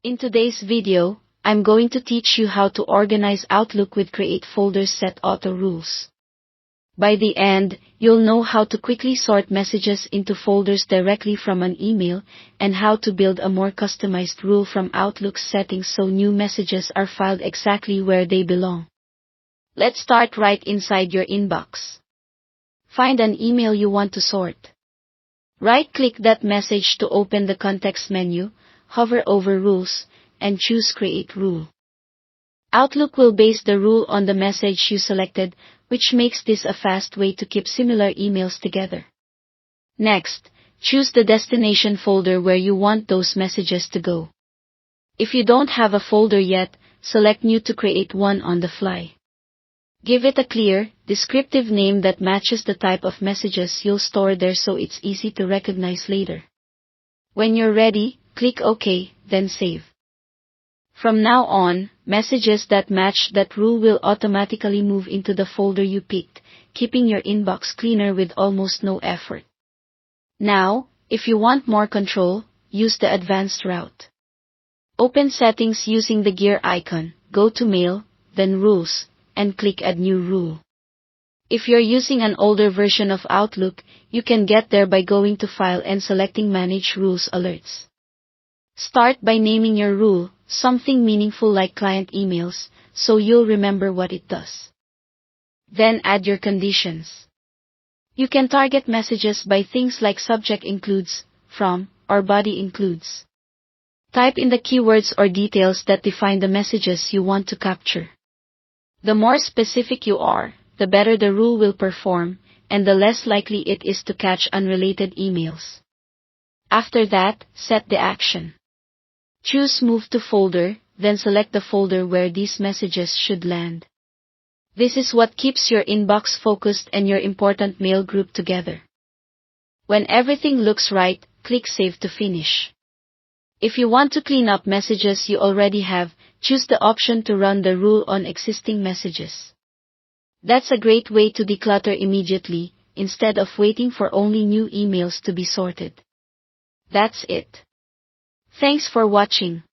In today's video, I'm going to teach you how to organize Outlook with Create Folders Set Auto Rules. By the end, you'll know how to quickly sort messages into folders directly from an email, and how to build a more customized rule from Outlook's settings so new messages are filed exactly where they belong. Let's start right inside your inbox. Find an email you want to sort. Right-click that message to open the context menu, hover over Rules, and choose Create Rule. Outlook will base the rule on the message you selected, which makes this a fast way to keep similar emails together. Next, choose the destination folder where you want those messages to go. If you don't have a folder yet, select New to create one on the fly. Give it a clear, descriptive name that matches the type of messages you'll store there so it's easy to recognize later. When you're ready, click OK, then save. From now on, messages that match that rule will automatically move into the folder you picked, keeping your inbox cleaner with almost no effort. Now, if you want more control, use the advanced route. Open Settings using the gear icon, go to Mail, then Rules, and click Add New Rule. If you're using an older version of Outlook, you can get there by going to File and selecting Manage Rules Alerts. Start by naming your rule, something meaningful like client emails, so you'll remember what it does. Then add your conditions. You can target messages by things like subject includes, from, or body includes. Type in the keywords or details that define the messages you want to capture. The more specific you are, the better the rule will perform, and the less likely it is to catch unrelated emails. After that, set the action. Choose Move to Folder, then select the folder where these messages should land. This is what keeps your inbox focused and your important mail group together. When everything looks right, click Save to finish. If you want to clean up messages you already have, choose the option to run the rule on existing messages. That's a great way to declutter immediately, instead of waiting for only new emails to be sorted. That's it. Thanks for watching.